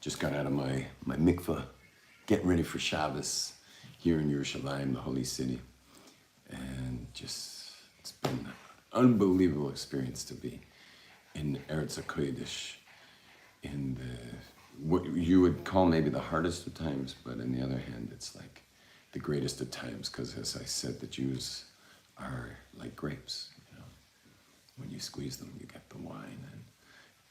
Just got out of my mikveh, getting ready for Shabbos here in Yerushalayim, the holy city. And just, it's been an unbelievable experience to be in Eretz HaKodesh, in what you would call maybe the hardest of times, but on the other hand, it's like the greatest of times, because as I said, the Jews are like grapes, you know. When you squeeze them, you get the wine.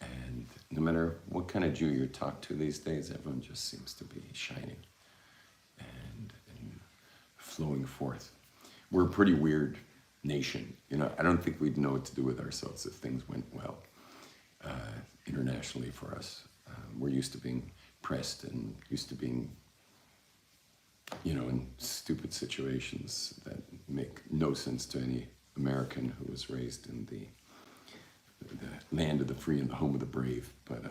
And no matter what kind of Jew you talk to these days, everyone just seems to be shining and flowing forth. We're a pretty weird nation. You know, I don't think we'd know what to do with ourselves if things went well internationally for us. We're used to being pressed and used to being, you know, in stupid situations that make no sense to any American who was raised in the land of the free and the home of the brave. But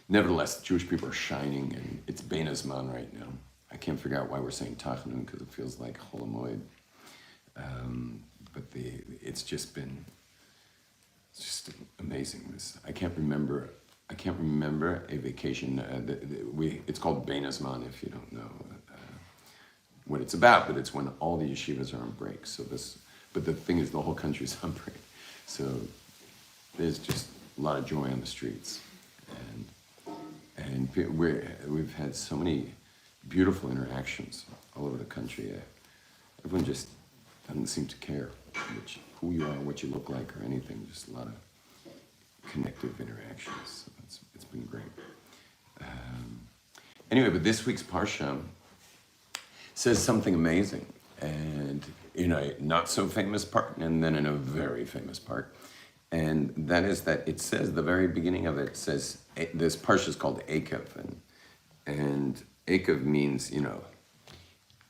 nevertheless, the Jewish people are shining, and it's demise right now. I can't figure out why we're saying Tachanun, because it feels like Chol Hamoed. But it's just amazing. I can't remember a vacation. It's called demise if you don't know what it's about. But it's when all the yeshivas are on break. But the thing is, the whole country's on break. So there's just a lot of joy on the streets, and we've had so many beautiful interactions all over the country. Everyone just doesn't seem to care who you are, what you look like, or anything. Just a lot of connective interactions. So it's been great. Anyway, but this week's Parsha says something amazing, and in a not so famous part, and then in a very famous part. And that is that it says, the very beginning of it says, this Parsha is called Ekev, and Ekev means, you know,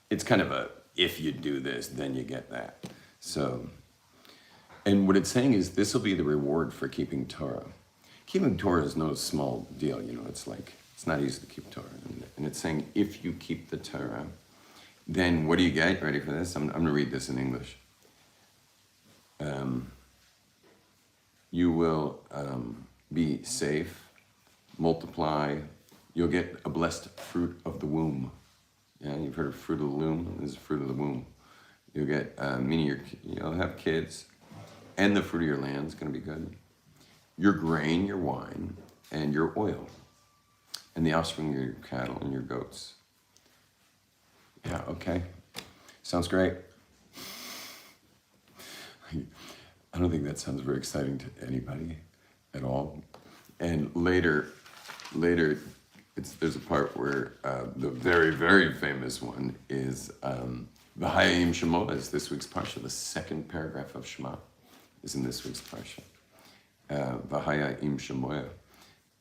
it's kind of a, if you do this, then you get that. So, and what it's saying is, this will be the reward for keeping Torah. Keeping Torah is no small deal, you know, it's not easy to keep Torah. And it's saying, if you keep the Torah, then what do you get? Ready for this? I'm going to read this in English. You will be safe, multiply, you'll get a blessed fruit of the womb. Yeah, you've heard of fruit of the loom? This is fruit of the womb. You'll get, meaning you'll have kids, and the fruit of your land is going to be good. Your grain, your wine, and your oil, and the offspring of your cattle and your goats. Yeah, okay. Sounds great. I don't think that sounds very exciting to anybody at all. And later, there's a part where the very, very famous one is V'haya im Shema is this week's Parsha. The second paragraph of Shema is in this week's Parsha. V'haya im Shema.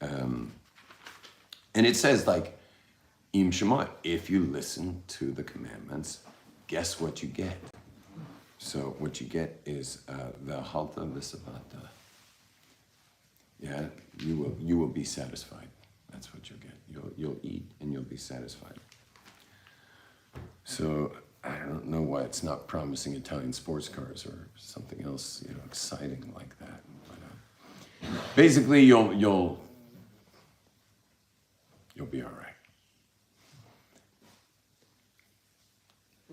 And it says, like, im Shema, if you listen to the commandments, guess what you get? So what you get is v'ahalta v'savata. Yeah, you will be satisfied. That's what you'll get. You'll eat and you'll be satisfied. So I don't know why it's not promising Italian sports cars or something else, you know, exciting like that. But basically, you'll be all right.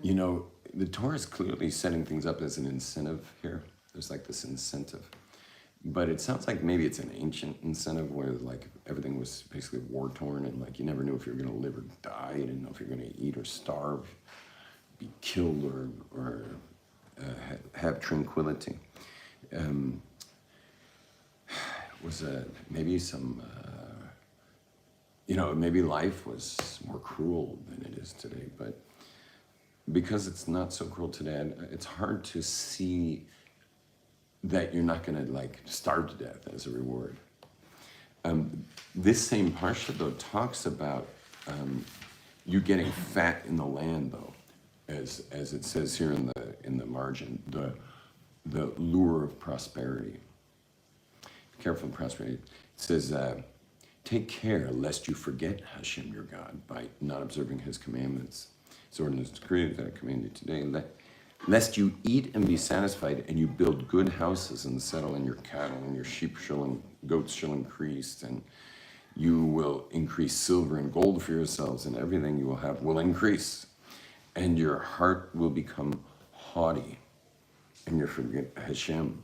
You know, the Torah is clearly setting things up as an incentive here. There's like this incentive. But it sounds like maybe it's an ancient incentive where like everything was basically war-torn and like you never knew if you were going to live or die. You didn't know if you were going to eat or starve, be killed or have tranquility. Was maybe some, you know, maybe life was more cruel than it is today, but because it's not so cruel today, it's hard to see that you're not going to like starve to death as a reward. This same Parsha though talks about you getting fat in the land though, as it says here in the margin, the lure of prosperity. Be careful of prosperity. It says, take care lest you forget Hashem your God by not observing His commandments. His ordinance decrees that I command you today, lest you eat and be satisfied, and you build good houses and settle in your cattle, and your sheep shall and goats shall increase, and you will increase silver and gold for yourselves, and everything you will have will increase. And your heart will become haughty, and you forget Hashem,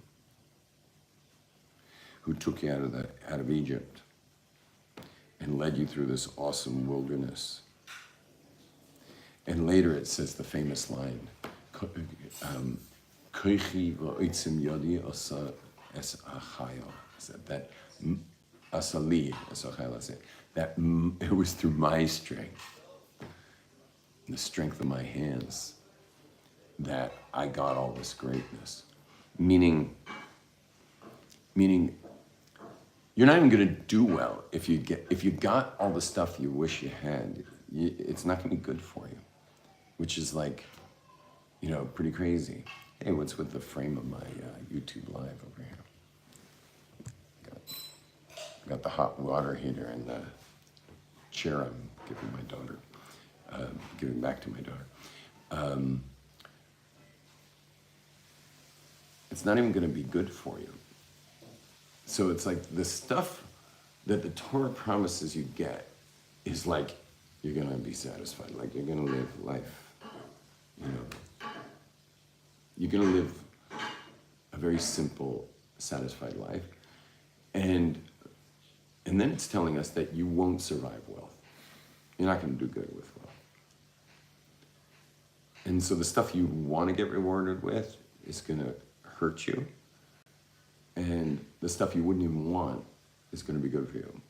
who took you out of Egypt and led you through this awesome wilderness. And later it says the famous line, Koichi v'oitzim yodi asa es achayil. That asali es achayil. That it was through my strength, the strength of my hands, that I got all this greatness. Meaning, you're not even going to do well if you got all the stuff you wish you had. It's not going to be good for you, which is like, pretty crazy. Hey, what's with the frame of my YouTube live over here? Got the hot water heater and the chair I'm giving my daughter, giving back to my daughter. It's not even going to be good for you. So it's like the stuff that the Torah promises you get is like you're going to be satisfied, like you're going to live life, You're going to live a very simple, satisfied life. And then it's telling us that you won't survive wealth. You're not going to do good with wealth. And so the stuff you want to get rewarded with is going to hurt you. And the stuff you wouldn't even want is going to be good for you.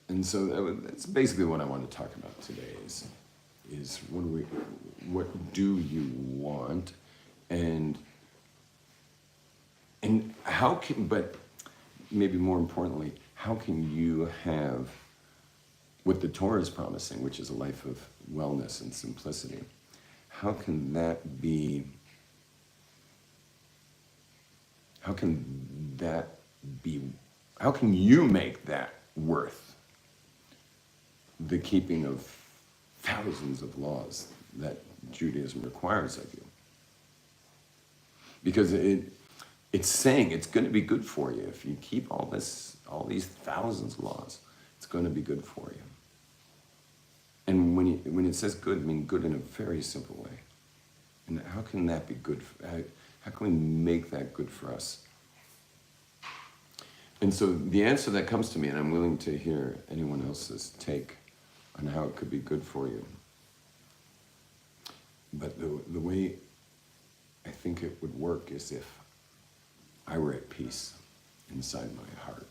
And so that's basically what I want to talk about today is what do you want, and how can, but maybe more importantly, how can you have what the Torah is promising, which is a life of wellness and simplicity? How can that be, how can you make that worth the keeping of thousands of laws that Judaism requires of you? Because it's saying it's going to be good for you if you keep all these thousands of laws. It's going to be good for you. And when it says good, I mean good in a very simple way. And how can that be good? How can we make that good for us? And so the answer that comes to me, and I'm willing to hear anyone else's take on how it could be good for you. But the way I think it would work is if I were at peace inside my heart.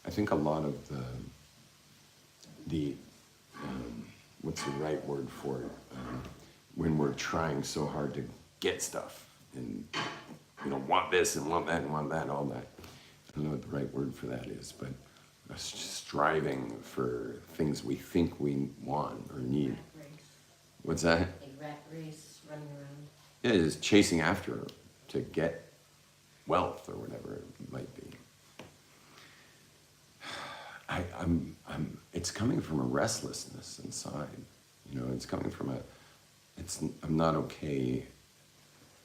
I think a lot of the what's the right word for it? When we're trying so hard to get stuff and want this and want that and want that, all that. I don't know what the right word for that is, but striving for things we think we want or need. What's that? A rat race running around. Yeah, it's chasing after to get wealth or whatever it might be. It's coming from a restlessness inside. It's coming from I'm not okay.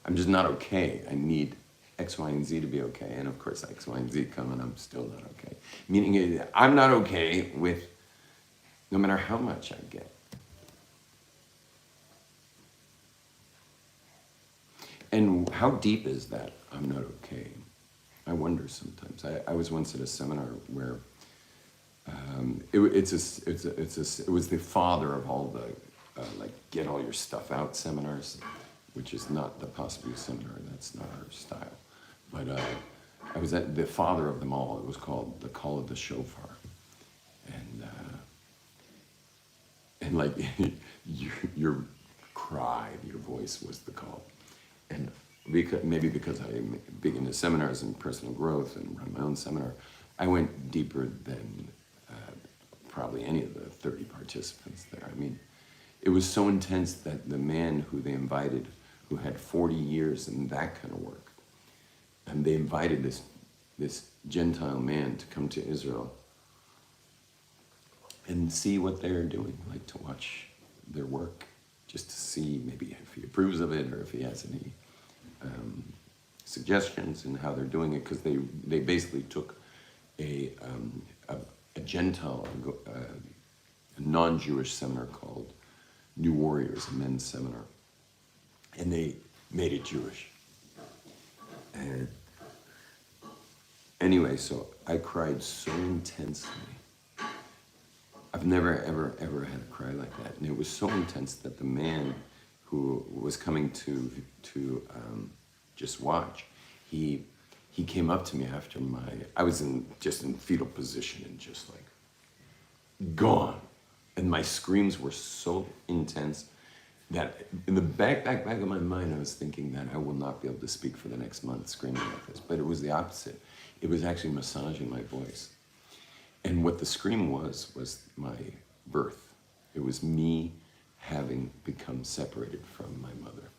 I'm just not okay. I need X, Y, and Z to be okay. And of course, X, Y, and Z come and I'm still not okay. Meaning I'm not okay with no matter how much I get. And how deep is that I'm not okay? I wonder sometimes. I was once at a seminar where it was the father of all the get all your stuff out seminars, which is not the Possible Seminar. That's not our style. But I was at the father of them all. It was called the Call of the Shofar, and like your cry, your voice was the call. And because I'm big into seminars and personal growth and run my own seminar, I went deeper than probably any of the 30 participants there. I mean, it was so intense that the man who they invited, who had 40 years in that kind of work, and they invited this Gentile man to come to Israel and see what they're doing, like to watch their work, just to see maybe if he approves of it or if he has any suggestions in how they're doing it, because they basically took a, a Gentile, a non-Jewish seminar called New Warriors, a men's seminar. And they made it Jewish. And anyway, so I cried so intensely. I've never, ever had a cry like that. And it was so intense that the man who was coming to just watch, he came up to me after I was just in fetal position and just like, gone. And my screams were so intense that in the back of my mind, I was thinking that I will not be able to speak for the next month screaming like this. But it was the opposite. It was actually massaging my voice. And what the scream was my birth. It was me having become separated from my mother.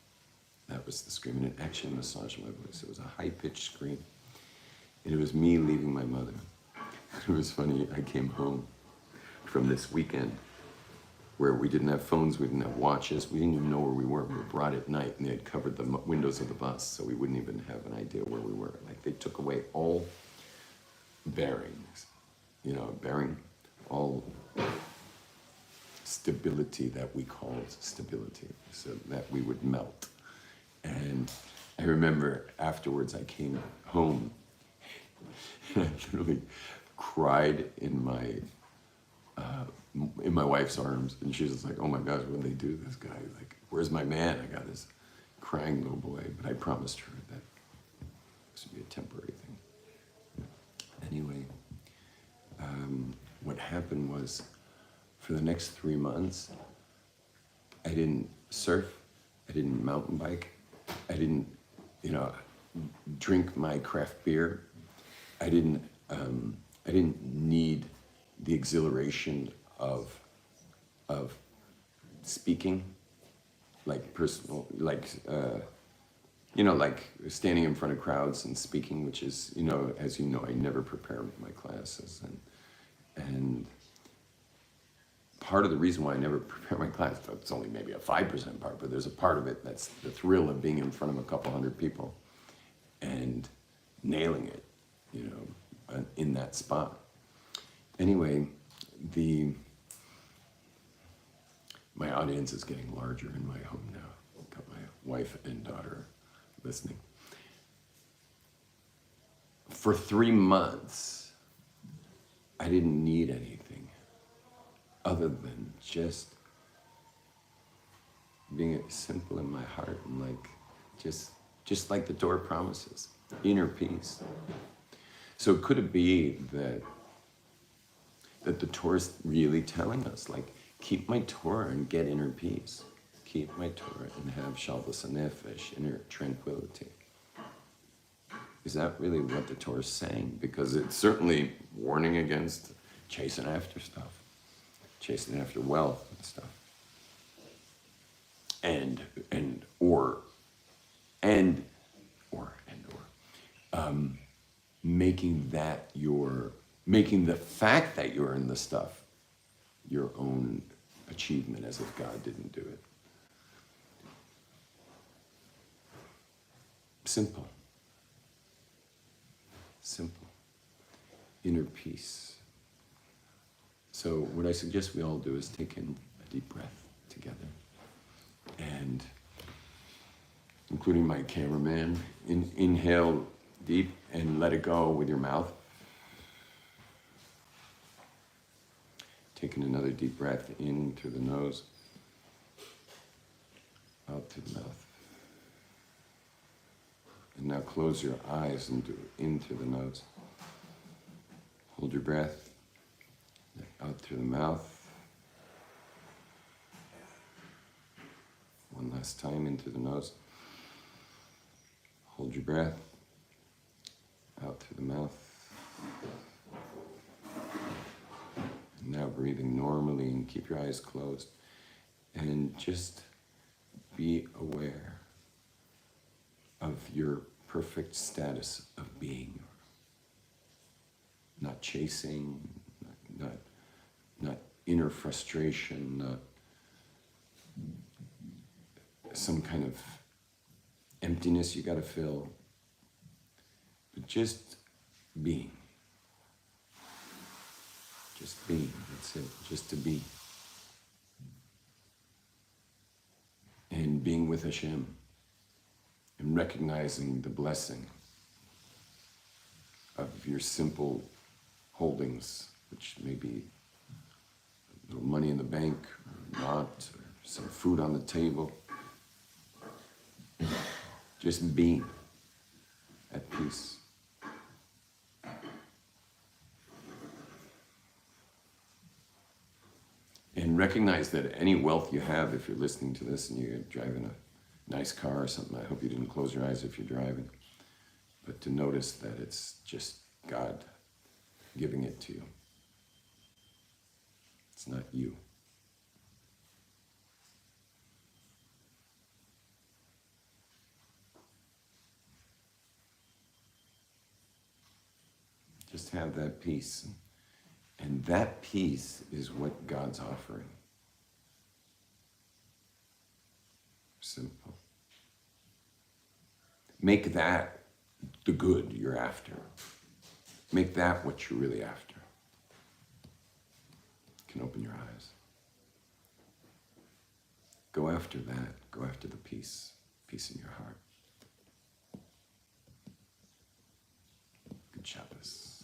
That was the scream, and it actually massaged my voice. It was a high-pitched scream. And it was me leaving my mother. It was funny, I came home from this weekend where we didn't have phones, we didn't have watches, we didn't even know where we were. We were brought at night, and they had covered the windows of the bus, so we wouldn't even have an idea where we were. Like, they took away all bearings, all stability that we called stability, so that we would melt. And I remember afterwards I came home and I literally cried in my wife's arms, and she was just like, "Oh my gosh, what did they do to this guy? Like, where's my man?" I got this crying little boy, but I promised her that this would be a temporary thing. Anyway, what happened was, for the next 3 months, I didn't surf, I didn't mountain bike, I didn't, drink my craft beer. I didn't need the exhilaration of speaking, like personal, like standing in front of crowds and speaking, which is, as you know, I never prepare my classes, and part of the reason why I never prepare my class, it's only maybe a 5% part, but there's a part of it that's the thrill of being in front of a couple hundred people and nailing it, in that spot. Anyway, my audience is getting larger in my home now. I've got my wife and daughter listening. For 3 months, I didn't need anything other than just being simple in my heart and just like the Torah promises, inner peace. So could it be that the Torah is really telling us, like, keep my Torah and get inner peace. Keep my Torah and have shalvus hanefesh, inner tranquility. Is that really what the Torah is saying? Because it's certainly warning against chasing after stuff, chasing after wealth and stuff, making the fact that you're in the stuff your own achievement, as if God didn't do it. Simple. Inner peace. So what I suggest we all do is take in a deep breath together, and including my cameraman, inhale deep and let it go with your mouth. Taking another deep breath in through the nose, out through the mouth. And now close your eyes and do in through the nose. Hold your breath, out through the mouth. One last time, in through the nose. Hold your breath, out through the mouth. And now breathing normally, and keep your eyes closed. And just be aware of your perfect status of being. Not chasing, not inner frustration, not some kind of emptiness you got to fill, but just being. Just be, that's it, just to be. And being with Hashem and recognizing the blessing of your simple holdings, which may be a little money in the bank, or not, or some food on the table. Just being at peace. And recognize that any wealth you have, if you're listening to this and you're driving a nice car or something, I hope you didn't close your eyes if you're driving, but to notice that it's just God giving it to you. It's not you. Just have that peace. And that peace is what God's offering. Simple. Make that the good you're after. Make that what you're really after. You can open your eyes. Go after that. Go after the peace. Peace in your heart. Good Shabbos.